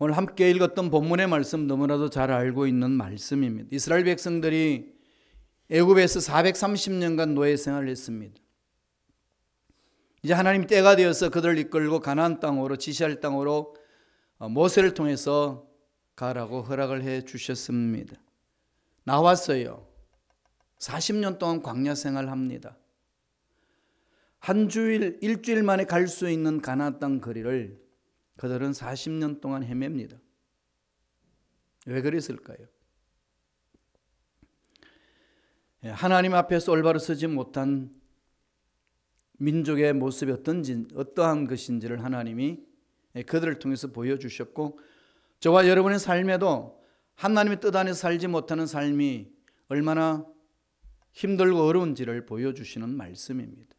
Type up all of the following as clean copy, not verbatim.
오늘 함께 읽었던 본문의 말씀 너무나도 잘 알고 있는 말씀입니다. 이스라엘 백성들이 애굽에서 430년간 노예 생활을 했습니다. 이제 하나님 때가 되어서 그들을 이끌고 가나안 땅으로, 지시할 땅으로 모세를 통해서 가라고 허락을 해 주셨습니다. 나왔어요. 40년 동안 광야 생활합니다. 한 주일, 일주일 만에 갈 수 있는 가나안 땅 거리를 그들은 40년 동안 헤맵니다. 왜 그랬을까요? 하나님 앞에서 올바로 서지 못한 민족의 모습이 어떠한 것인지를 하나님이 그들을 통해서 보여주셨고, 저와 여러분의 삶에도 하나님의 뜻 안에 살지 못하는 삶이 얼마나 힘들고 어려운지를 보여주시는 말씀입니다.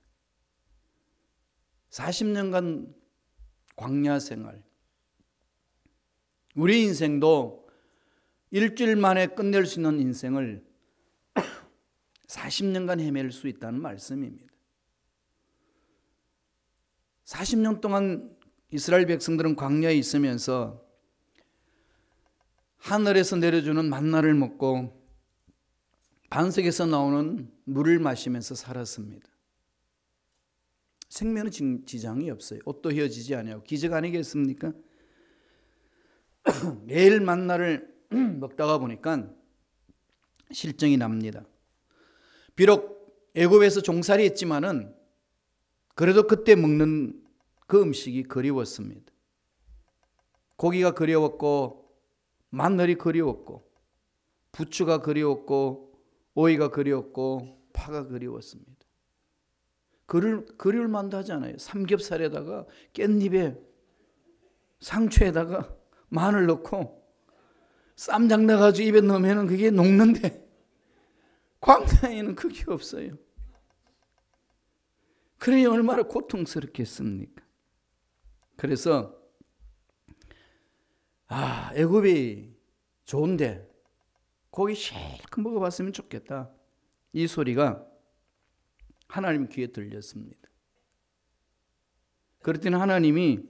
40년간 광야 생활, 우리 인생도 일주일 만에 끝낼 수 있는 인생을 40년간 헤맬 수 있다는 말씀입니다. 40년 동안 이스라엘 백성들은 광야에 있으면서 하늘에서 내려주는 만나를 먹고 반석에서 나오는 물을 마시면서 살았습니다. 생명의 지장이 없어요. 옷도 휘어지지 않아요. 기적 아니겠습니까? 매일 만나를 먹다가 보니까 실정이 납니다. 비록 애굽에서 종살이 했지만은 그래도 그때 먹는 그 음식이 그리웠습니다. 고기가 그리웠고, 마늘이 그리웠고, 부추가 그리웠고, 오이가 그리웠고, 파가 그리웠습니다. 그리울 만도 하지 않아요. 삼겹살에다가 깻잎에 상추에다가 마늘 넣고 쌈장 넣어가지고 입에 넣으면 그게 녹는데 광야에는 그게 없어요. 그러니 얼마나 고통스럽겠습니까? 그래서 애굽이 좋은데 고기 실컷 먹어봤으면 좋겠다, 이 소리가 하나님 귀에 들렸습니다. 그랬더니 하나님이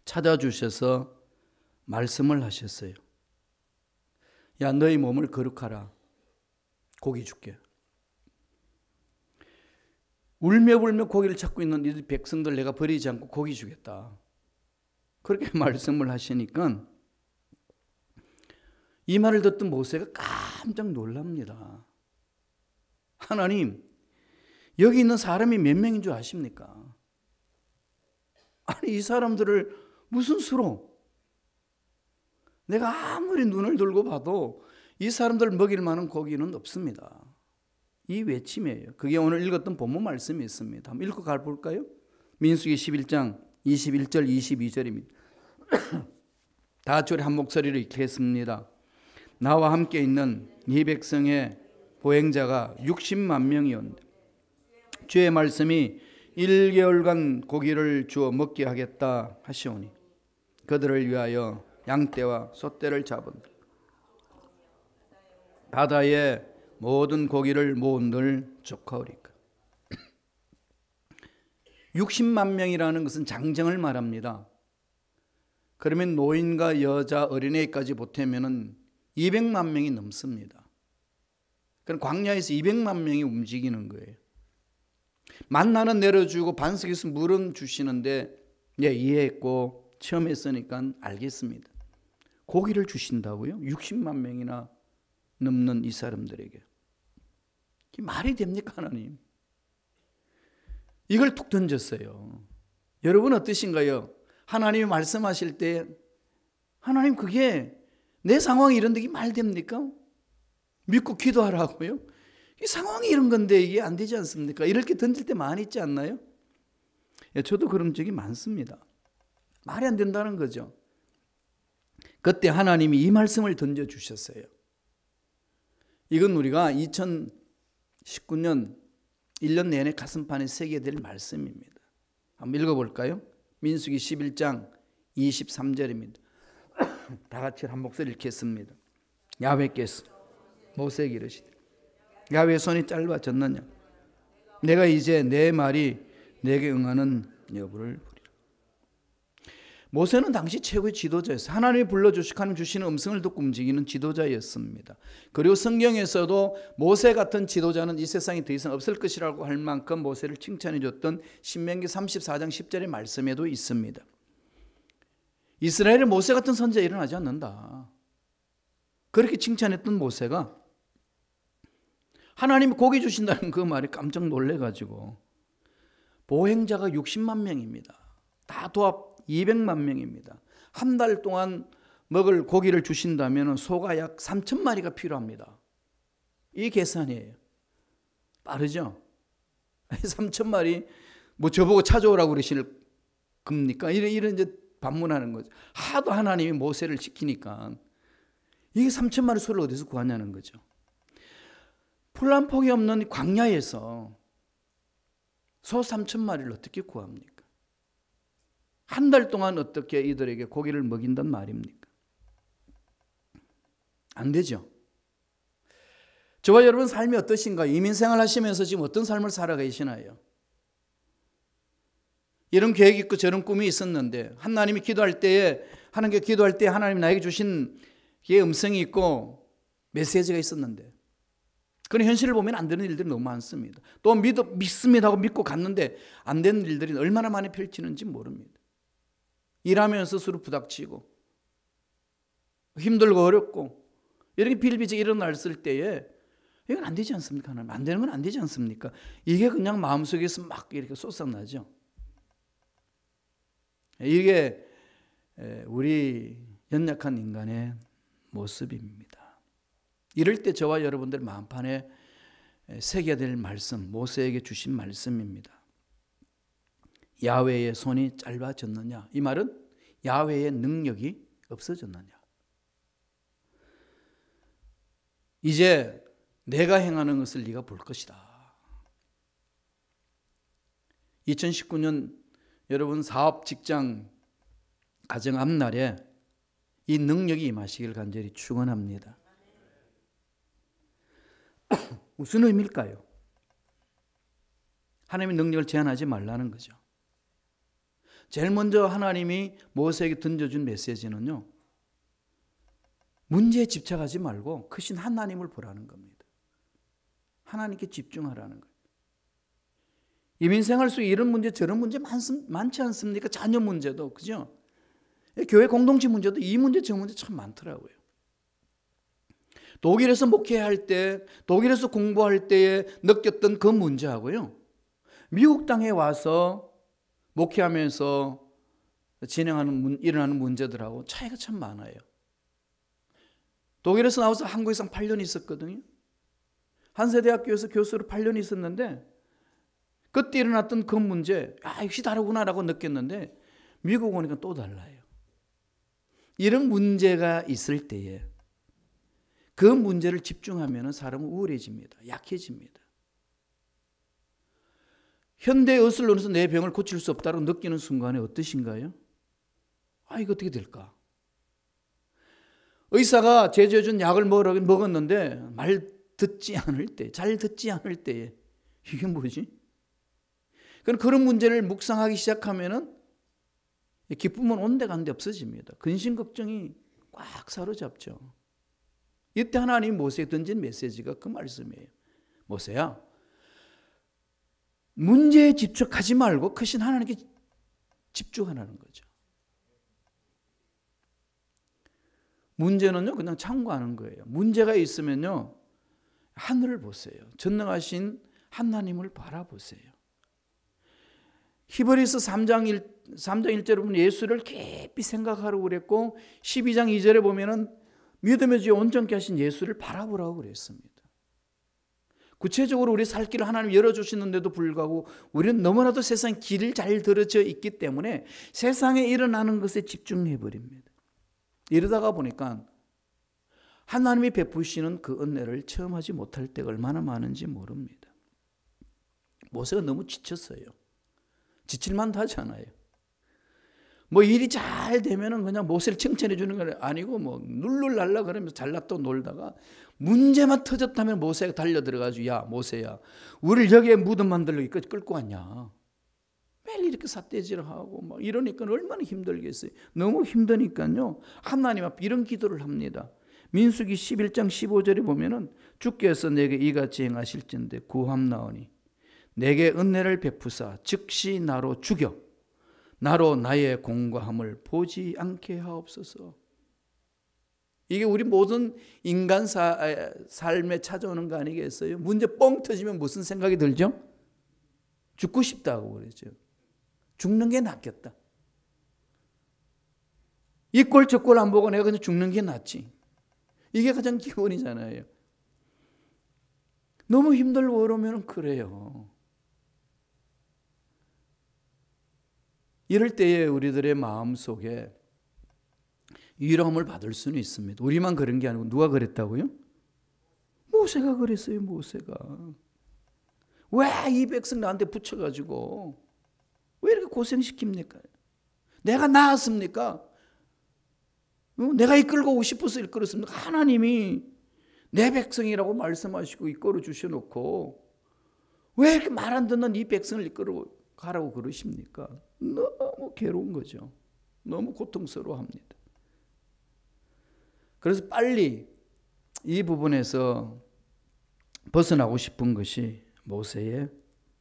찾아주셔서 말씀을 하셨어요. 야, 너희 몸을 거룩하라. 고기 줄게. 울며 불며 고기를 찾고 있는 이 백성들 내가 버리지 않고 고기 주겠다. 그렇게 말씀을 하시니까 이 말을 듣던 모세가 깜짝 놀랍니다. 하나님, 여기 있는 사람이 몇 명인 줄 아십니까? 아니, 이 사람들을 무슨 수로? 내가 아무리 눈을 들고 봐도 이 사람들 먹일 만한 고기는 없습니다. 이 외침이에요. 그게 오늘 읽었던 본문 말씀이 있습니다. 한번 읽고 가볼까요? 민수기 11장 21절 22절입니다. 다 같이 우리 한 목소리로 읽겠습니다. 나와 함께 있는 이 백성의 보행자가 60만 명이었는데 주의 말씀이 1개월간 고기를 주어 먹게 하겠다 하시오니 그들을 위하여 양떼와 소떼를 잡은들 바다에 모든 고기를 모은들 족하오리까. 60만 명이라는 것은 장정을 말합니다. 그러면 노인과 여자, 어린애까지 보태면 200만 명이 넘습니다. 그럼 광야에서 200만 명이 움직이는 거예요. 만나는 내려주고 반석에서 물은 주시는데 이해했고 처음 했으니까 알겠습니다. 고기를 주신다고요? 60만 명이나 넘는 이 사람들에게. 이게 말이 됩니까, 하나님? 이걸 툭 던졌어요. 여러분 어떠신가요? 하나님이 말씀하실 때 하나님, 그게 내 상황이 이런데 이게 말 됩니까? 믿고 기도하라고요? 이 상황이 이런 건데 이게 안 되지 않습니까? 이렇게 던질 때 많이 있지 않나요? 저도 그런 적이 많습니다. 말이 안 된다는 거죠. 그때 하나님이 이 말씀을 던져주셨어요. 이건 우리가 2019년 1년 내내 가슴판에 새겨야 될 말씀입니다. 한번 읽어볼까요? 민수기 11장 23절입니다. 다 같이 한 목소리 읽겠습니다. 야훼께서 모세에게 이르시되 야훼의 손이 짧아졌느냐? 내가 이제 내 말이 내게 응하는 여부를 보리라. 모세는 당시 최고의 지도자였어요. 하나님이 불러주시고 하나님 주시는 음성을 듣고 움직이는 지도자였습니다. 그리고 성경에서도 모세 같은 지도자는 이 세상에 더 이상 없을 것이라고 할 만큼 모세를 칭찬해 줬던 신명기 34장 10절의 말씀에도 있습니다. 이스라엘에 모세 같은 선지자 일어나지 않는다. 그렇게 칭찬했던 모세가 하나님이 고기 주신다는 그 말에 깜짝 놀래가지고 보행자가 60만 명입니다. 다 도합 200만 명입니다. 한 달 동안 먹을 고기를 주신다면 소가 약 3천 마리가 필요합니다. 이 계산이에요. 빠르죠? 3천 마리 뭐 저보고 찾아오라고 그러실 겁니까? 이런 이제 반문하는 거죠. 하도 하나님이 모세를 시키니까 이게 3천 마리 소를 어디서 구하냐는 거죠. 풀란폭이 없는 광야에서 소 3천 마리를 어떻게 구합니까? 한 달 동안 어떻게 이들에게 고기를 먹인단 말입니까? 안 되죠. 저와 여러분 삶이 어떠신가요? 이민생활 하시면서 지금 어떤 삶을 살아 계시나요? 이런 계획이 있고 저런 꿈이 있었는데 하나님이 기도할 때에 하나님께 기도할 때 하나님이 나에게 주신 그 음성이 있고 메시지가 있었는데 그런 현실을 보면 안 되는 일들이 너무 많습니다. 또 믿습니다 하고 믿고 갔는데 안 되는 일들이 얼마나 많이 펼치는지 모릅니다. 일하면서 스스로 부닥치고 힘들고 어렵고 이렇게 빌비지 일어났을 때에 이건 안 되지 않습니까? 하나님 안 되는 건 안 되지 않습니까? 이게 그냥 마음속에서 막 이렇게 솟아나죠. 이게 우리 연약한 인간의 모습입니다. 이럴 때 저와 여러분들 마음판에 새겨야 될 말씀, 모세에게 주신 말씀입니다. 야훼의 손이 짧아졌느냐? 이 말은 야훼의 능력이 없어졌느냐? 이제 내가 행하는 것을 네가 볼 것이다. 2019년 여러분 사업, 직장, 가정 앞날에 이 능력이 임하시길 간절히 축원합니다. 무슨 의미일까요? 하나님의 능력을 제한하지 말라는 거죠. 제일 먼저 하나님이 모세에게 던져준 메시지는요, 문제에 집착하지 말고 크신 하나님을 보라는 겁니다. 하나님께 집중하라는 거예요. 이민생활 속에 이런 문제 저런 문제 많지 않습니까? 자녀 문제도, 그죠? 교회 공동체 문제도 이 문제 저 문제 참 많더라고요. 독일에서 목회할 때, 독일에서 공부할 때에 느꼈던 그 문제하고요, 미국 땅에 와서 목회하면서 일어나는 문제들하고 차이가 참 많아요. 독일에서 나와서 한국에서 8년 있었거든요. 한세대학교에서 교수로 8년 있었는데 그때 일어났던 그 문제, 역시 다르구나라고 느꼈는데 미국 오니까 또 달라요. 이런 문제가 있을 때에 그 문제를 집중하면 사람은 우울해집니다. 약해집니다. 현대의 의술론에서 내 병을 고칠 수 없다고 느끼는 순간에 어떠신가요? 이거 어떻게 될까? 의사가 제조해준 약을 먹었는데 말 듣지 않을 때, 잘 듣지 않을 때에 이게 뭐지? 그런 문제를 묵상하기 시작하면은 기쁨은 온데간데 없어집니다. 근심 걱정이 꽉 사로잡죠. 이때 하나님 모세에 던진 메시지가 그 말씀이에요. 모세야, 문제에 집착하지 말고 크신 하나님께 집중하라는 거죠. 문제는요, 그냥 참고하는 거예요. 문제가 있으면요, 하늘을 보세요. 전능하신 하나님을 바라보세요. 히브리서 3장 1절에 보면 예수를 깊이 생각하라고 그랬고 12장 2절에 보면은 믿음의 주에 온전케 하신 예수를 바라보라고 그랬습니다. 구체적으로 우리 살 길을 하나님 열어주시는데도 불구하고 우리는 너무나도 세상 길을 잘 들어져 있기 때문에 세상에 일어나는 것에 집중해버립니다. 이러다가 보니까 하나님이 베푸시는 그 은혜를 체험하지 못할 때가 얼마나 많은지 모릅니다. 모세가 너무 지쳤어요. 지칠만도 하잖아요. 뭐 일이 잘 되면은 그냥 모세를 칭찬해 주는 건 아니고 뭐 룰룰랄라 그러면서 잘났다 놀다가 문제만 터졌다면 모세가 달려 들어가지고 야 모세야 우리를 여기에 무덤 만들려고 끌고 왔냐. 매일 이렇게 삿대질하고 막 이러니까 얼마나 힘들겠어요. 너무 힘드니까요. 하나님 앞에 이런 기도를 합니다. 민수기 11장 15절에 보면은 주께서 내게 이같이 행하실진대 구함나오니 내게 은혜를 베푸사 즉시 나로 죽여 나로 나의 공과함을 보지 않게 하옵소서. 이게 우리 모든 인간 삶에 찾아오는 거 아니겠어요? 문제 뻥 터지면 무슨 생각이 들죠? 죽고 싶다고 그러죠. 죽는 게 낫겠다. 이 꼴 저 꼴 안 보고 내가 그냥 죽는 게 낫지. 이게 가장 기본이잖아요. 너무 힘들고 그러면 그래요. 이럴 때에 우리들의 마음속에 위로함을 받을 수는 있습니다. 우리만 그런 게 아니고 누가 그랬다고요? 모세가 그랬어요. 모세가. 왜 이 백성 나한테 붙여가지고 왜 이렇게 고생시킵니까? 내가 나았습니까? 내가 이끌고 싶어서 이끌었습니까? 하나님이 내 백성이라고 말씀하시고 이끌어 주셔놓고 왜 이렇게 말 안 듣는 이 백성을 이끌어 가라고 그러십니까? 너무 괴로운 거죠. 너무 고통스러워합니다. 그래서 빨리 이 부분에서 벗어나고 싶은 것이 모세의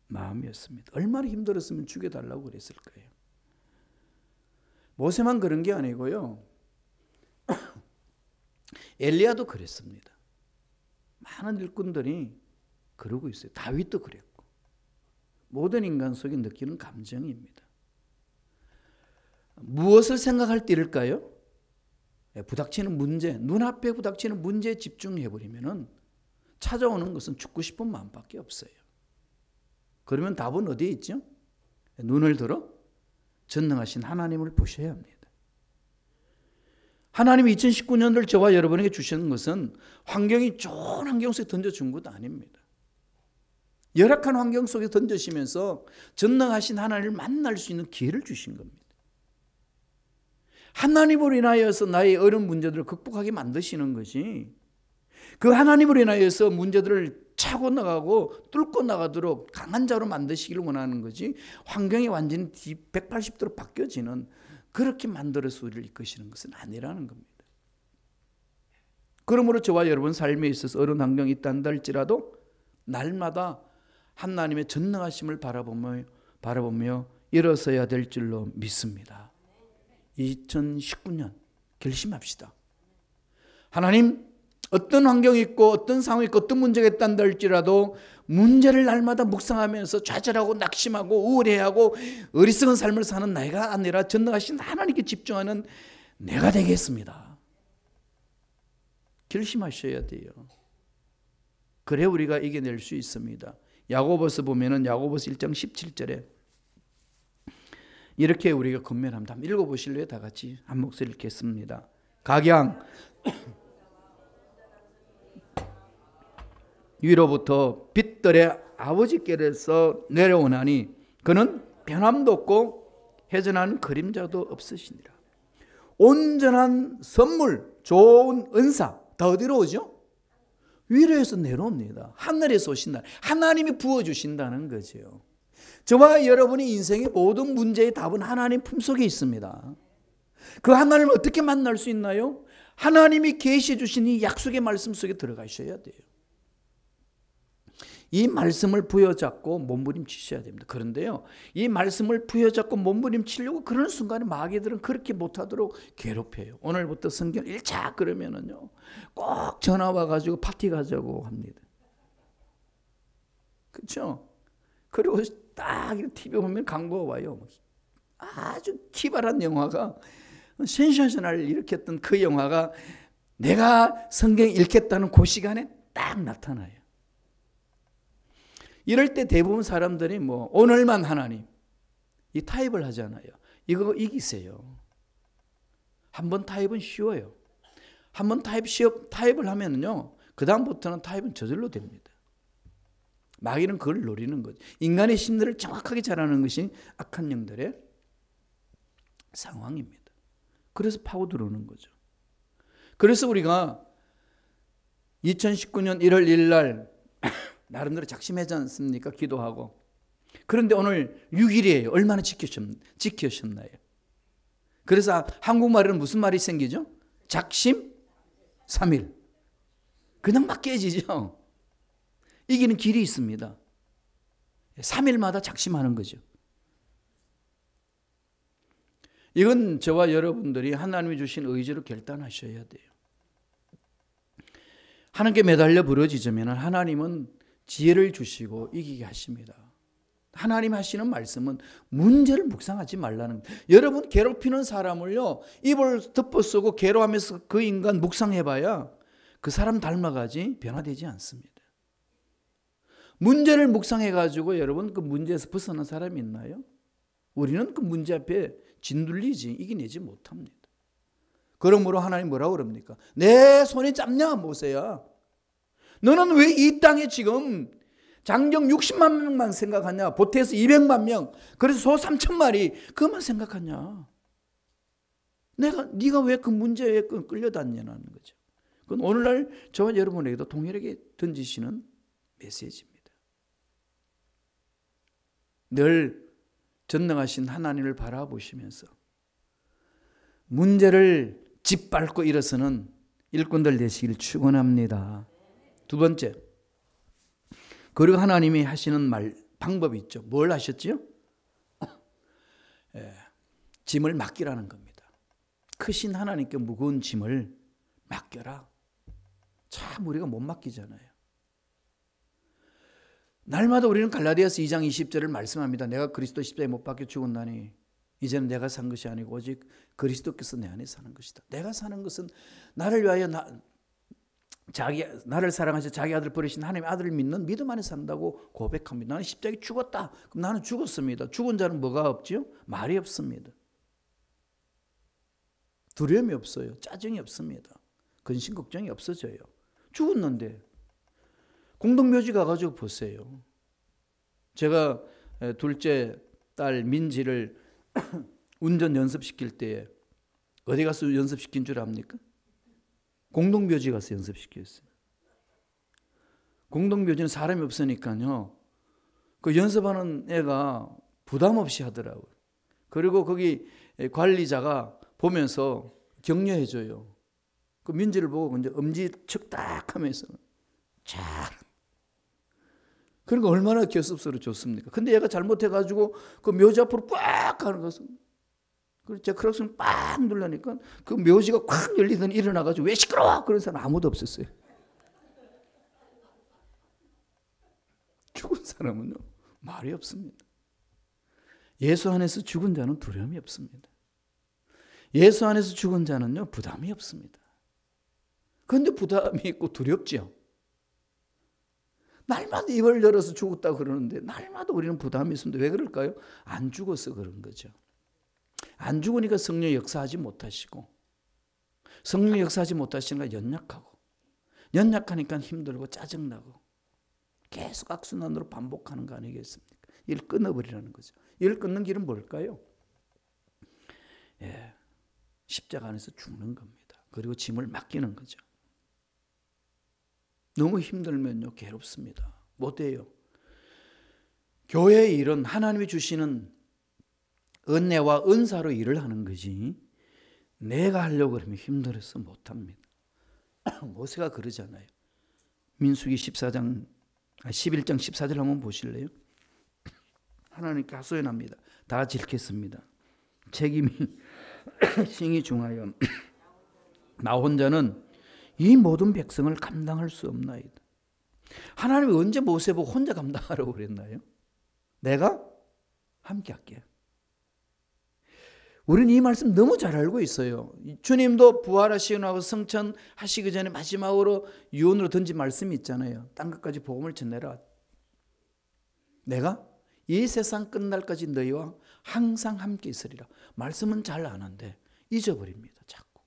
마음이었습니다. 얼마나 힘들었으면 죽여달라고 그랬을 거예요. 모세만 그런 게 아니고요. 엘리야도 그랬습니다. 많은 일꾼들이 그러고 있어요. 다윗도 그랬고. 모든 인간 속에 느끼는 감정입니다. 무엇을 생각할 때일까요? 부닥치는 문제, 눈앞에 부닥치는 문제에 집중해버리면 찾아오는 것은 죽고 싶은 마음밖에 없어요. 그러면 답은 어디에 있죠? 눈을 들어 전능하신 하나님을 보셔야 합니다. 하나님이 2019년을 저와 여러분에게 주시는 것은 환경이 좋은 환경 속에 던져준 것도 아닙니다. 열악한 환경 속에 던져시면서 전능하신 하나님을 만날 수 있는 기회를 주신 겁니다. 하나님으로 인하여서 나의 어려운 문제들을 극복하게 만드시는 것이 그 하나님으로 인하여서 문제들을 차고 나가고 뚫고 나가도록 강한 자로 만드시기를 원하는 거지 환경이 완전히 180도로 바뀌어지는 그렇게 만들어서 우리를 이끄시는 것은 아니라는 겁니다. 그러므로 저와 여러분 삶에 있어서 어려운 환경이 있단다 할지라도 날마다 하나님의 전능하심을 바라보며 일어서야 될 줄로 믿습니다. 2019년 결심합시다. 하나님 어떤 환경이 있고 어떤 상황이 있고 어떤 문제가 있단다 할지라도 문제를 날마다 묵상하면서 좌절하고 낙심하고 우울해하고 어리석은 삶을 사는 내가 아니라 전능하신 하나님께 집중하는 내가 되겠습니다. 결심하셔야 돼요. 그래 우리가 이겨낼 수 있습니다. 야고보서 보면은 야고보서 1장 17절에 이렇게 우리가 권면합니다. 한번 읽어보실래요? 다 같이 한 목소리 읽겠습니다. 각양 위로부터 빛들의 아버지께로서 내려오나니 그는 변함도 없고 회전한 그림자도 없으시니라. 온전한 선물, 좋은 은사 다 어디로 오죠? 위로에서 내려옵니다. 하늘에서 오신다. 하나님이 부어주신다는 거죠. 저와 여러분의 인생의 모든 문제의 답은 하나님 품속에 있습니다. 그 하나님을 어떻게 만날 수 있나요? 하나님이 계시해 주신 이 약속의 말씀 속에 들어가셔야 돼요. 이 말씀을 부여잡고 몸부림치셔야 됩니다. 그런데요, 이 말씀을 부여잡고 몸부림치려고 그러는 순간에 마귀들은 그렇게 못하도록 괴롭혀요. 오늘부터 성경 읽자 그러면은요, 꼭 전화 와가지고 파티 가자고 합니다. 그렇죠? 그리고 딱 TV 보면 광고가 와요. 아주 기발한 영화가 센세이션을 일으켰던 그 영화가 내가 성경 읽겠다는 그 시간에 딱 나타나요. 이럴 때 대부분 사람들이 오늘만 하나님 이 타입을 하잖아요. 이거 이기세요. 한번 타입은 쉬워요. 한번 타입을 하면요, 그 다음부터는 타입은 저절로 됩니다. 마귀는 그걸 노리는 거죠. 인간의 심리를 정확하게 잘 아는 것이 악한 영들의 상황입니다. 그래서 파고 들어오는 거죠. 그래서 우리가 2019년 1월 1일 날 나름대로 작심하지 않습니까? 기도하고 그런데 오늘 6일이에요. 얼마나 지키셨나요? 그래서 한국말에는 무슨 말이 생기죠? 작심 3일. 그냥 막 깨지죠. 이기는 길이 있습니다. 3일마다 작심하는 거죠. 이건 저와 여러분들이 하나님이 주신 의지로 결단하셔야 돼요. 하나님께 매달려 부러지자면 하나님은 지혜를 주시고 이기게 하십니다. 하나님 하시는 말씀은 문제를 묵상하지 말라는 거예요. 여러분 괴롭히는 사람을요, 입을 덮어쓰고 괴로워하면서 그 인간 묵상해봐야 그 사람 닮아가지 변화되지 않습니다. 문제를 묵상해가지고 여러분 그 문제에서 벗어난 사람이 있나요? 우리는 그 문제 앞에 진둘리지 이겨내지 못합니다. 그러므로 하나님 뭐라고 그럽니까? 내 손에 짭냐 모세야. 너는 왜 이 땅에 지금 장정 60만 명만 생각하냐? 보태에서 200만 명, 그래서 소 3,000마리 그것만 생각하냐? 네가 왜 그 문제에 끌려다니냐는 거죠. 그건 오늘날 저와 여러분에게도 동일하게 던지시는 메시지입니다. 늘 전능하신 하나님을 바라보시면서 문제를 짓밟고 일어서는 일꾼들 되시길 축원합니다. 두 번째, 그리고 하나님이 하시는 방법이 있죠. 뭘 하셨지요? 짐을 맡기라는 겁니다. 크신 하나님께 무거운 짐을 맡겨라. 참 우리가 못 맡기잖아요. 날마다 우리는 갈라디아서 2장 20절을 말씀합니다. 내가 그리스도 십자가에 못 박혀 죽었나니 이제는 내가 산 것이 아니고 오직 그리스도께서 내 안에 사는 것이다. 내가 사는 것은 나를 위하여 나를 사랑하셔 자기 아들 버리신 하나님의 아들을 믿는 믿음 안에 산다고 고백합니다. 나는 십자가에 죽었다. 그럼 나는 죽었습니다. 죽은 자는 뭐가 없지요? 말이 없습니다. 두려움이 없어요. 짜증이 없습니다. 근심 걱정이 없어져요. 죽었는데 공동묘지 가가지고 보세요. 제가 둘째 딸 민지를 운전 연습시킬 때에 어디 가서 연습시킨 줄 압니까? 공동묘지 가서 연습시켰어요. 공동묘지는 사람이 없으니까요. 그 연습하는 애가 부담 없이 하더라고요. 그리고 거기 관리자가 보면서 격려해줘요. 그 민지를 보고 이제 엄지척 딱 하면서 잘. 그러니까 얼마나 교습서로 좋습니까? 근데 얘가 잘못해가지고 그 묘지 앞으로 꽉 가는 것은 그래서 제가 크락스를 빡 누르니까 그 묘지가 꽉 열리더니 일어나가지고 왜 시끄러워? 그런 사람 아무도 없었어요. 죽은 사람은요 말이 없습니다. 예수 안에서 죽은 자는 두려움이 없습니다. 예수 안에서 죽은 자는요 부담이 없습니다. 그런데 부담이 있고 두렵죠. 날마다 입을 열어서 죽었다고 그러는데 날마다 우리는 부담이 있습니다. 왜 그럴까요? 안 죽어서 그런 거죠. 안 죽으니까 성령 역사하지 못하시고, 성령 역사하지 못하시니까 연약하니까 힘들고 짜증나고 계속 악순환으로 반복하는 거 아니겠습니까? 일 끊어버리라는 거죠. 일 끊는 길은 뭘까요? 십자가 안에서 죽는 겁니다. 그리고 짐을 맡기는 거죠. 너무 힘들면요 괴롭습니다. 못해요. 교회의 일은 하나님이 주시는 은혜와 은사로 일을 하는 거지 내가 하려고 그러면 힘들어서 못합니다. 모세가 그러잖아요. 민수기 11장 14절 한번 보실래요? 하나님께 하소연합니다. 다 같이 읽겠습니다. 책임이 싱이 중하여 나 혼자는 이 모든 백성을 감당할 수 없나이다. 하나님이 언제 모세 보고 혼자 감당하라고 그랬나요? 내가 함께 할게. 우리는 이 말씀 너무 잘 알고 있어요. 주님도 부활하시고 나고 성천하시기 전에 마지막으로 유언으로 던진 말씀이 있잖아요. 땅끝까지 복음을 전해라. 내가 이 세상 끝날까지 너희와 항상 함께 있으리라. 말씀은 잘 아는데 잊어버립니다. 자꾸.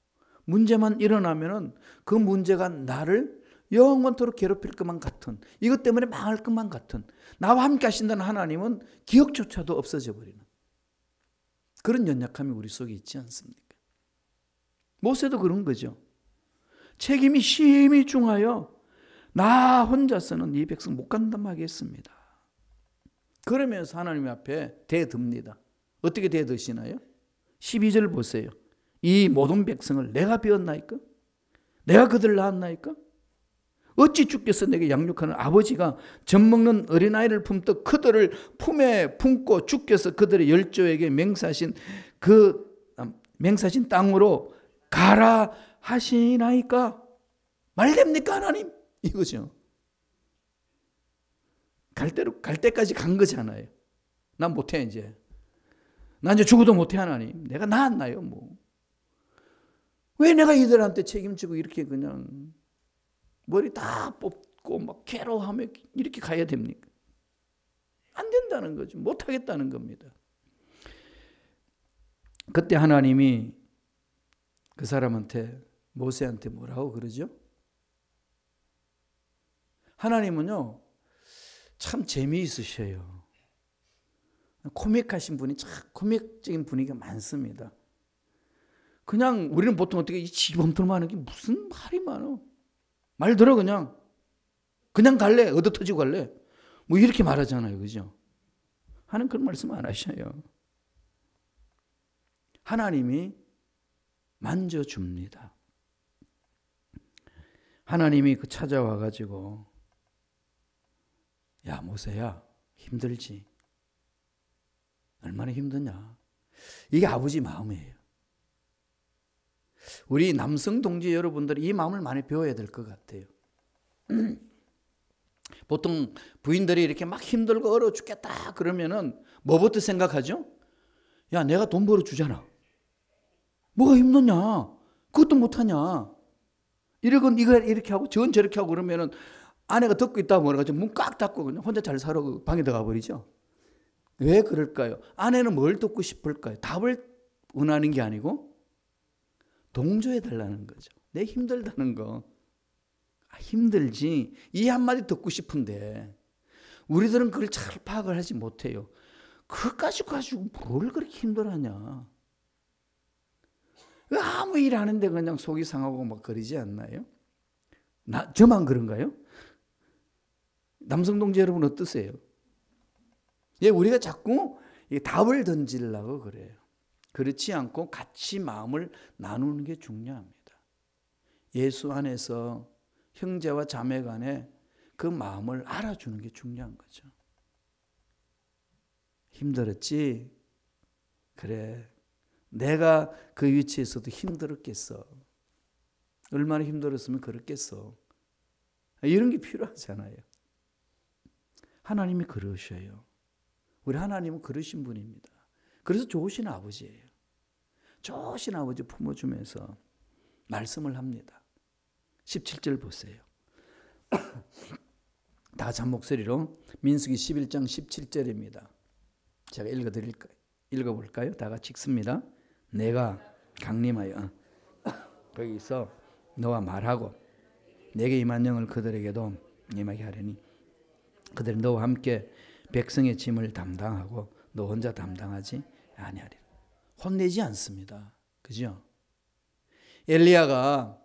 문제만 일어나면은 그 문제가 나를 영원토록 괴롭힐 것만 같은, 이것 때문에 망할 것만 같은, 나와 함께 하신다는 하나님은 기억조차도 없어져 버리는 그런 연약함이 우리 속에 있지 않습니까? 모세도 그런 거죠. 책임이 심히 중하여 나 혼자서는 이 백성 못 감당하겠습니다. 그러면서 하나님 앞에 대듭니다. 어떻게 대드시나요? 12절 보세요. 이 모든 백성을 내가 비웠나이까? 내가 그들을 낳았나이까? 어찌 주께서 내게 양육하는 아버지가 젖먹는 어린아이를 품듯 그들을 품에 품고 주께서 그들의 열조에게 맹세하신 맹세하신 땅으로 가라 하시나이까? 말됩니까 하나님? 이거죠. 갈 때까지 간 거잖아요. 난 못해 이제. 난 이제 죽어도 못해 하나님. 내가 낳았나요 뭐. 왜 내가 이들한테 책임지고 이렇게 그냥 머리 다 뽑고 막 괴로워하며 이렇게 가야 됩니까? 안 된다는 거죠. 못하겠다는 겁니다. 그때 하나님이 그 사람한테 모세한테 뭐라고 그러죠? 하나님은요 참 재미있으셔요. 코믹하신 분이 참 코믹적인 분위기가 많습니다. 그냥 우리는 보통 어떻게 이 지범토록 하는 게 무슨 말이 많어. 말 들어 그냥 갈래 얻어 터지고 갈래 뭐 이렇게 말하잖아요. 그죠? 하나님 그런 말씀 안 하셔요. 하나님이 만져줍니다. 하나님이 그 찾아와 가지고 야 모세야 힘들지? 얼마나 힘드냐? 이게 아버지 마음이에요. 우리 남성 동지 여러분들이 이 마음을 많이 배워야 될 것 같아요. 보통 부인들이 이렇게 막 힘들고 어려워 죽겠다 그러면은 뭐부터 생각하죠? 야 내가 돈 벌어주잖아. 뭐가 힘드냐? 그것도 못하냐? 이러건 이거 이렇게 하고 저건 저렇게 하고 그러면은 아내가 듣고 있다고 그래가지고 문 꽉 닫고 그냥 혼자 잘 살아고 방에 들어가 버리죠. 왜 그럴까요? 아내는 뭘 듣고 싶을까요? 답을 원하는 게 아니고 동조해 달라는 거죠. 내 힘들다는 거. 힘들지. 이 한마디 듣고 싶은데 우리들은 그걸 잘 파악을 하지 못해요. 그것까지 가지고 뭘 그렇게 힘들어하냐. 아무 일 하는데 그냥 속이 상하고 막 그러지 않나요? 저만 그런가요? 남성 동지 여러분 어떠세요? 예, 우리가 자꾸 답을 던지려고 그래요. 그렇지 않고 같이 마음을 나누는 게 중요합니다. 예수 안에서 형제와 자매 간에 그 마음을 알아주는 게 중요한 거죠. 힘들었지? 그래. 내가 그 위치에서도 힘들었겠어. 얼마나 힘들었으면 그렇겠어. 이런 게 필요하잖아요. 하나님이 그러셔요. 우리 하나님은 그러신 분입니다. 그래서 좋으신 아버지예요. 좋으신 아버지 품어주면서 말씀을 합니다. 17절 보세요. 다 같이 한 목소리로 민수기 11장 17절입니다. 제가 읽어볼까요? 다 같이 읽습니다. 내가 강림하여 거기서 너와 말하고 내게 임한 영을 그들에게도 임하게 하려니 그들은 너와 함께 백성의 짐을 담당하고 너 혼자 담당하지 아니하리라. 혼내지 않습니다. 그죠? 엘리야가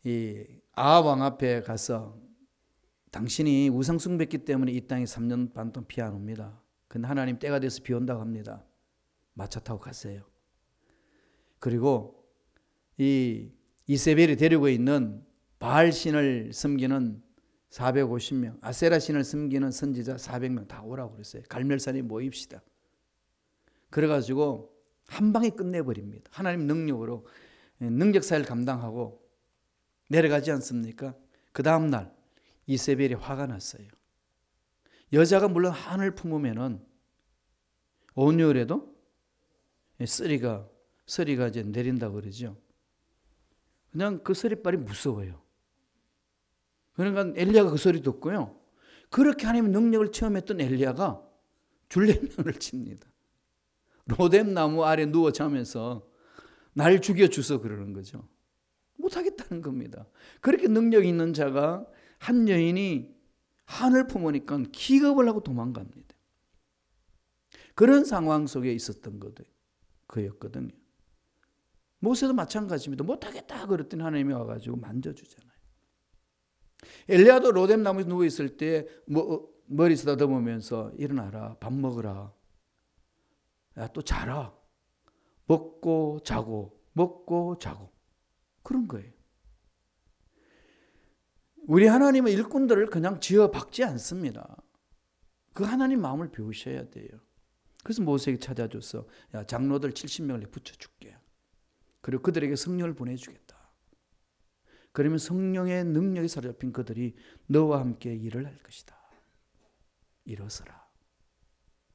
이 아합 왕 앞에 가서 당신이 우상 숭배했기 때문에 이 땅에 3년 반 동안 비 안 옵니다. 근데 하나님 때가 돼서 비 온다고 합니다. 마차 타고 갔어요. 그리고 이 이세벨이 데리고 있는 바알 신을 섬기는 450명, 아세라 신을 섬기는 선지자 400명 다 오라고 그랬어요. 갈멜산에 모입시다. 그래가지고 한 방에 끝내버립니다. 하나님 능력으로 능력사를 감당하고 내려가지 않습니까? 그 다음날 이세벨이 화가 났어요. 여자가 물론 한을 품으면은 온유월에도 쓰리가 이제 내린다고 그러죠. 그냥 그 서리빨이 무서워요. 그러니까 엘리야가 그 소리 듣고요. 그렇게 하나님의 능력을 체험했던 엘리야가 줄레면을 칩니다. 로뎀 나무 아래 누워 자면서 날 죽여주소 그러는 거죠. 못하겠다는 겁니다. 그렇게 능력 있는 자가 한 여인이 한을 품으니까 기겁을 하고 도망갑니다. 그런 상황 속에 있었던 거였거든요. 모세도 마찬가지입니다. 못하겠다 그랬더니 하나님이 와가지고 만져주잖아요. 엘리야도 로뎀 나무에 누워 있을 때 뭐 머리 쓰다듬으면서 일어나라, 밥 먹으라, 야, 또 자라, 먹고 자고 먹고 자고, 그런 거예요. 우리 하나님은 일꾼들을 그냥 지어 박지 않습니다. 그 하나님 마음을 배우셔야 돼요. 그래서 모세에게 찾아줘서 야, 장로들 70명을 붙여줄게. 그리고 그들에게 성령을 보내주겠다. 그러면 성령의 능력이 사로잡힌 그들이 너와 함께 일을 할 것이다. 일어서라.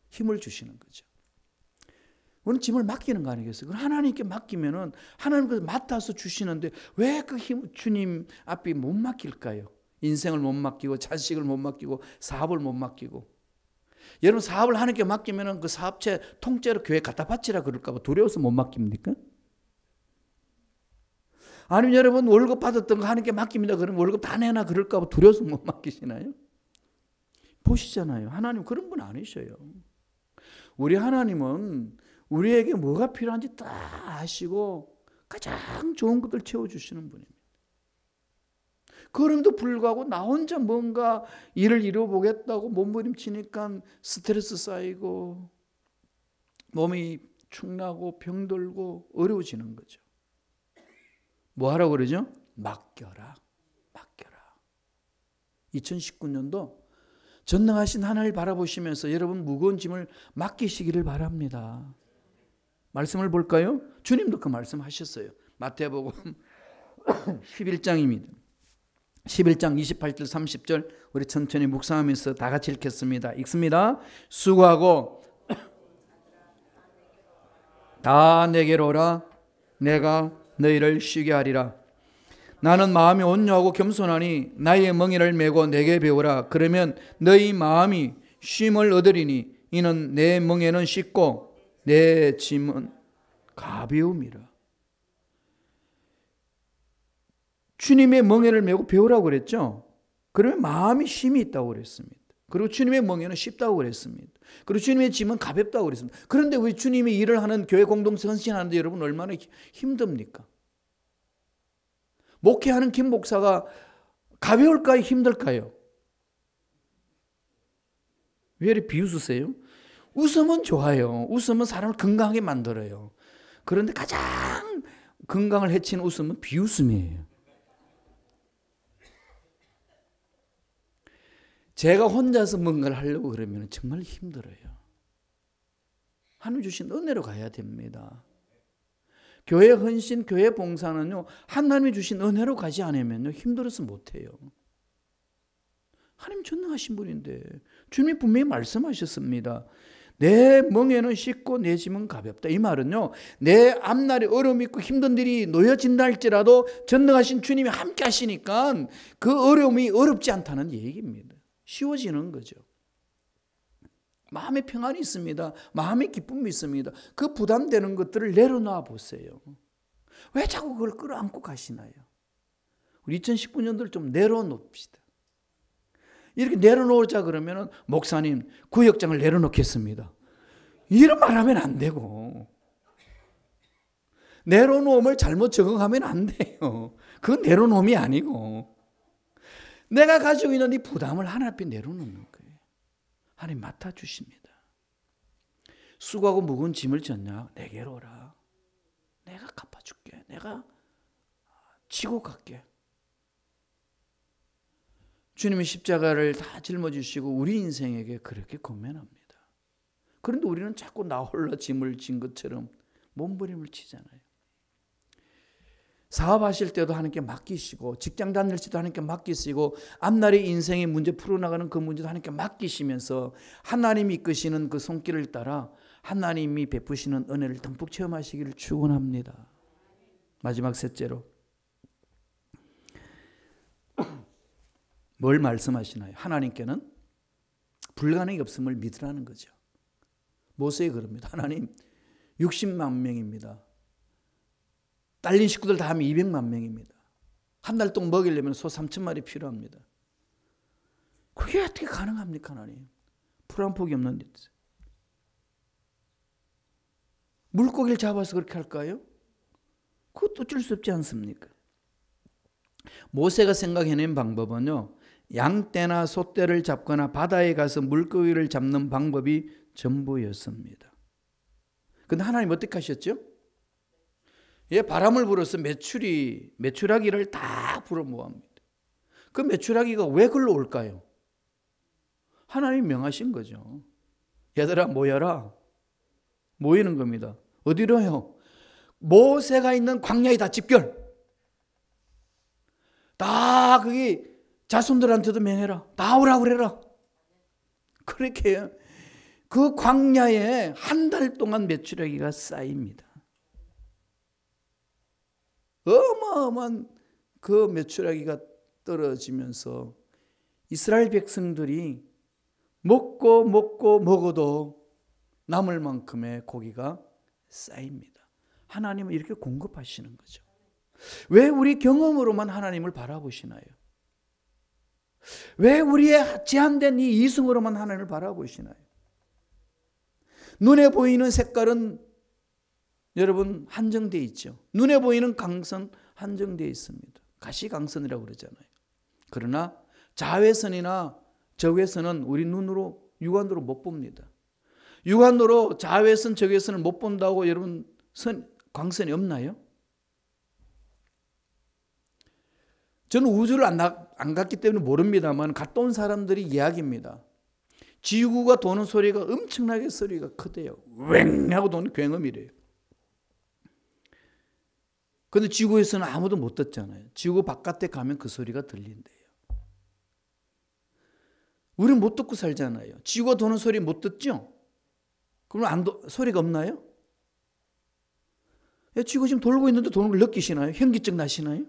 힘을 주시는 거죠. 우리는 짐을 맡기는 거 아니겠어요? 그럼 하나님께 맡기면은 하나님께서 맡아서 주시는데 왜 그 힘 주님 앞에 못 맡길까요? 인생을 못 맡기고 자식을 못 맡기고 사업을 못 맡기고. 여러분 사업을 하나님께 맡기면은 그 사업체 통째로 교회 갖다 바치라 그럴까 봐 두려워서 못 맡깁니까? 아니면 여러분 월급 받았던 거 하나님께 맡깁니다. 그러면 월급 다 내놔 그럴까 봐 두려워서 못 맡기시나요? 보시잖아요. 하나님 그런 분 아니셔요. 우리 하나님은 우리에게 뭐가 필요한지 다 아시고 가장 좋은 것들 채워주시는 분입니다. 그럼에도 불구하고 나 혼자 뭔가 일을 이뤄보겠다고 몸부림치니까 스트레스 쌓이고 몸이 축나고 병들고 어려워지는 거죠. 뭐 하라고 그러죠? 맡겨라. 맡겨라. 2019년도 전능하신 하나님을 바라보시면서 여러분 무거운 짐을 맡기시기를 바랍니다. 말씀을 볼까요? 주님도 그 말씀 하셨어요. 마태복음 11장입니다. 11장 28절 30절 우리 천천히 묵상하면서 다 같이 읽겠습니다. 읽습니다. 수고하고 다 내게로 오라. 내가 너희를 쉬게 하리라. 나는 마음이 온유하고 겸손하니 나의 멍에를 메고 내게 배우라. 그러면 너희 마음이 쉼을 얻으리니 이는 내 멍에는 쉽고 내 짐은 가벼움이라. 주님의 멍에를 메고 배우라고 그랬죠. 그러면 마음이 쉼이 있다고 그랬습니다. 그리고 주님의 멍에는 쉽다고 그랬습니다. 그리고 주님의 짐은 가볍다고 그랬습니다. 그런데 왜 주님이 일을 하는 교회 공동체 헌신하는데 여러분 얼마나 힘듭니까? 목회하는 김 목사가 가벼울까요? 힘들까요? 왜 이렇게 비웃으세요? 웃으면 좋아요. 웃으면 사람을 건강하게 만들어요. 그런데 가장 건강을 해치는 웃음은 비웃음이에요. 제가 혼자서 뭔가를 하려고 그러면 정말 힘들어요. 하나님 주신 은혜로 가야 됩니다. 교회 헌신, 교회 봉사는요, 하나님이 주신 은혜로 가지 않으면요, 힘들어서 못해요. 하나님 전능하신 분인데, 주님이 분명히 말씀하셨습니다. 내 멍에는 쉽고 내 짐은 가볍다. 이 말은요, 내 앞날에 어려움이 있고 힘든 일이 놓여진다 할지라도 전능하신 주님이 함께 하시니까 그 어려움이 어렵지 않다는 얘기입니다. 쉬워지는 거죠. 마음의 평안이 있습니다. 마음의 기쁨이 있습니다. 그 부담되는 것들을 내려놔 보세요. 왜 자꾸 그걸 끌어안고 가시나요? 우리 2019년도를 좀 내려놓읍시다. 이렇게 내려놓자 그러면 목사님 구역장을 내려놓겠습니다. 이런 말 하면 안 되고, 내려놓음을 잘못 적응하면 안 돼요. 그건 내려놓음이 아니고 내가 가지고 있는 이 부담을 하나님 앞에 내려놓는 거예요. 하나님 맡아주십니다. 수고하고 무거운 짐을 졌냐? 내게로 오라. 내가 갚아줄게. 내가 지고 갈게. 주님이 십자가를 다 짊어지시고 우리 인생에게 그렇게 권면합니다. 그런데 우리는 자꾸 나 홀로 짐을 진 것처럼 몸부림을 치잖아요. 사업하실 때도 하나님께 맡기시고, 직장 다닐 때도 하나님께 맡기시고, 앞날의 인생의 문제 풀어나가는 그 문제도 하나님께 맡기시면서 하나님이 이끄시는 그 손길을 따라 하나님이 베푸시는 은혜를 듬뿍 체험하시기를 축원합니다. 마지막 셋째로 뭘 말씀하시나요? 하나님께는 불가능이 없음을 믿으라는 거죠. 모세가 그럽니다. 하나님 60만 명입니다. 딸린 식구들 다 하면 200만 명입니다. 한 달 동안 먹이려면 소 3,000마리 필요합니다. 그게 어떻게 가능합니까, 하나님? 풀 한 폭이 없는 데. 물고기를 잡아서 그렇게 할까요? 그것도 어쩔 수 없지 않습니까? 모세가 생각해낸 방법은요, 양떼나 소떼를 잡거나 바다에 가서 물고기를 잡는 방법이 전부였습니다. 근데 하나님 어떻게 하셨죠? 예, 바람을 불어서 메추라기를 다 불어 모읍니다. 그 메추라기가 왜 글로 올까요? 하나님이 명하신 거죠. 얘들아 모여라. 모이는 겁니다. 어디로요? 모세가 있는 광야에 다 집결. 다 거기 자손들한테도 명해라. 나오라 그래라. 그렇게 그 광야에 한 달 동안 메추라기가 쌓입니다. 어마어마한 그 메추라기가 떨어지면서 이스라엘 백성들이 먹어도 남을 만큼의 고기가 쌓입니다. 하나님은 이렇게 공급하시는 거죠. 왜 우리 경험으로만 하나님을 바라보시나요? 왜 우리의 제한된 이 이성으로만 하나님을 바라보시나요? 눈에 보이는 색깔은 여러분 한정되어 있죠. 눈에 보이는 강선 한정되어 있습니다. 가시강선이라고 그러잖아요. 그러나 자외선이나 적외선은 우리 눈으로 육안으로 못 봅니다. 육안으로 자외선 적외선을 못 본다고 여러분 광선이 없나요? 저는 우주를 안 갔기 때문에 모릅니다만 갔다 온 사람들이 이야기입니다. 지구가 도는 소리가 엄청나게 소리가 크대요. 웽 하고 도는 굉음이래요. 그런데 지구에서는 아무도 못 듣잖아요. 지구 바깥에 가면 그 소리가 들린대요. 우리는 못 듣고 살잖아요. 지구가 도는 소리 못 듣죠? 그럼 소리가 없나요? 지구가 지금 돌고 있는데 도는 걸 느끼시나요? 현기증 나시나요?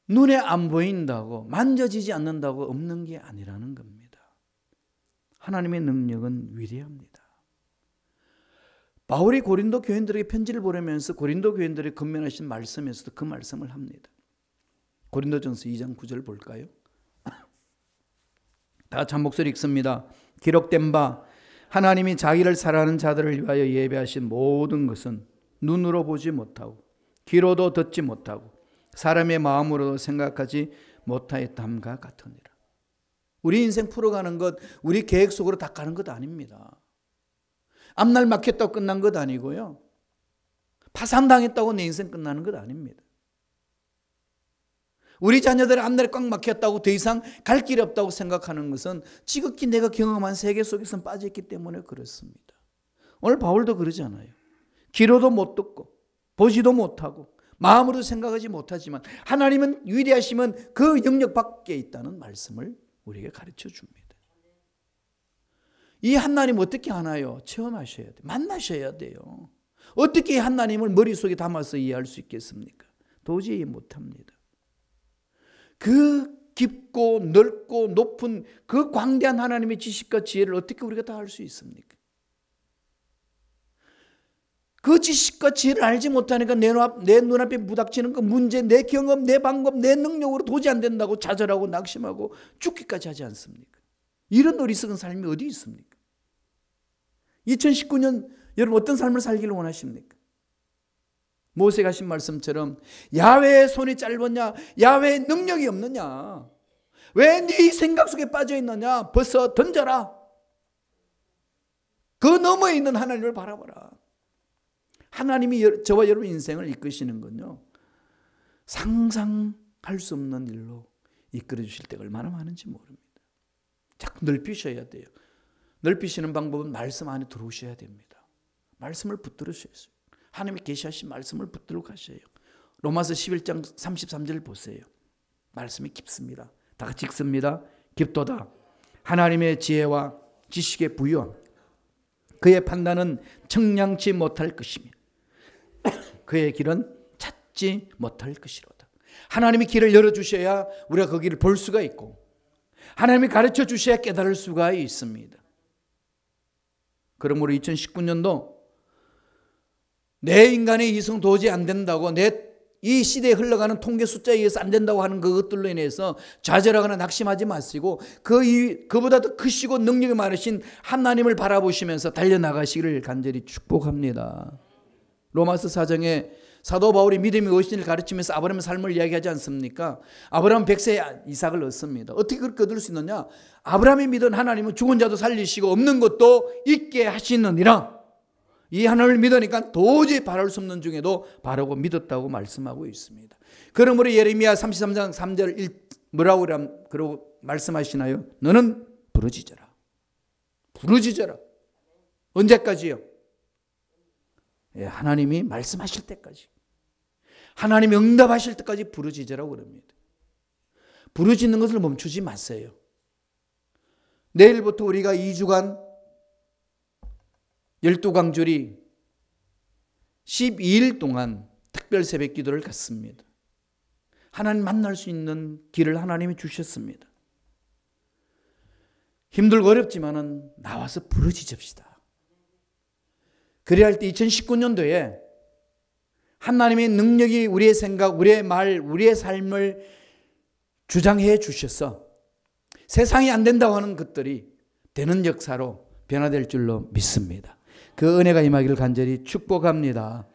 눈에 안 보인다고, 만져지지 않는다고 없는 게 아니라는 겁니다. 하나님의 능력은 위대합니다. 바울이 고린도 교인들에게 편지를 보내면서 고린도 교인들에게 건면하신 말씀에서도 그 말씀을 합니다. 고린도전서 2장 9절 볼까요? 다 같이 한 목소리 읽습니다. 기록된 바 하나님이 자기를 사랑하는 자들을 위하여 예배하신 모든 것은 눈으로 보지 못하고 귀로도 듣지 못하고 사람의 마음으로도 생각하지 못하였담과 같으니라. 우리 인생 풀어가는 것, 우리 계획 속으로 다 가는 것 아닙니다. 앞날 막혔다고 끝난 것 아니고요. 파산당했다고 내 인생 끝나는 것 아닙니다. 우리 자녀들의 앞날에 꽉 막혔다고 더 이상 갈 길이 없다고 생각하는 것은 지극히 내가 경험한 세계 속에서 빠져있기 때문에 그렇습니다. 오늘 바울도 그러잖아요. 귀로도 못 듣고 보지도 못하고 마음으로도 생각하지 못하지만 하나님은 위대하시면 그 영역 밖에 있다는 말씀을 우리에게 가르쳐 줍니다. 이 하나님 어떻게 하나요? 체험하셔야 돼요. 만나셔야 돼요. 어떻게 하나님을 머릿속에 담아서 이해할 수 있겠습니까? 도저히 못합니다. 그 깊고 넓고 높은 그 광대한 하나님의 지식과 지혜를 어떻게 우리가 다 알 수 있습니까? 그 지식과 지혜를 알지 못하니까 내 눈앞에 부닥치는 그 문제, 내 경험, 내 방법, 내 능력으로 도저히 안 된다고 좌절하고 낙심하고 죽기까지 하지 않습니까? 이런 어리석은 삶이 어디 있습니까? 2019년 여러분 어떤 삶을 살기를 원하십니까? 모세가 하신 말씀처럼 야훼의 손이 짧았냐? 야훼의 능력이 없느냐? 왜 네 생각 속에 빠져 있느냐? 벗어 던져라. 그 너머에 있는 하나님을 바라봐라. 하나님이 저와 여러분 인생을 이끄시는 건요, 상상할 수 없는 일로 이끌어 주실 때가 얼마나 많은지 모릅니다. 자꾸 넓히셔야 돼요. 넓히시는 방법은 말씀 안에 들어오셔야 됩니다. 말씀을 붙들으셔야 돼요. 하나님이 계시하신 말씀을 붙들고 가셔요. 로마서 11장 33절 보세요. 말씀이 깊습니다. 다 같이 읽습니다. 깊도다. 하나님의 지혜와 지식의 부유함. 그의 판단은 청량치 못할 것이며 그의 길은 찾지 못할 것이로다. 하나님이 길을 열어주셔야 우리가 그 길을 볼 수가 있고 하나님이 가르쳐 주셔야 깨달을 수가 있습니다. 그러므로 2019년도 내 인간의 이성 도저히 안 된다고, 이 시대에 흘러가는 통계 숫자에 의해서 안 된다고 하는 그것들로 인해서 좌절하거나 낙심하지 마시고 그보다 더 크시고 능력이 많으신 하나님을 바라보시면서 달려나가시기를 간절히 축복합니다. 로마서 4장에 사도 바울이 믿음의 의신을 가르치면서 아브라함의 삶을 이야기하지 않습니까? 아브라함 100세에 이삭을 얻습니다. 어떻게 그렇게 얻을 수 있느냐? 아브라함이 믿은 하나님은 죽은 자도 살리시고 없는 것도 있게 하시느니라. 이 하나님을 믿으니까 도저히 바랄 수 없는 중에도 바라고 믿었다고 말씀하고 있습니다. 그러므로 예레미야 33장 3절 뭐라고 그러고 말씀하시나요? 너는 부르짖어라. 부르짖어라. 언제까지요? 예, 하나님이 말씀하실 때까지. 하나님이 응답하실 때까지 부르짖으라고 그럽니다. 부르짖는 것을 멈추지 마세요. 내일부터 우리가 2주간 12강줄이 12일 동안 특별 새벽 기도를 갖습니다. 하나님 만날 수 있는 길을 하나님이 주셨습니다. 힘들고 어렵지만은 나와서 부르짖읍시다. 그래야 할 때 2019년도에 하나님의 능력이 우리의 생각, 우리의 말, 우리의 삶을 주장해 주셔서 세상이 안 된다고 하는 것들이 되는 역사로 변화될 줄로 믿습니다. 그 은혜가 임하기를 간절히 축복합니다.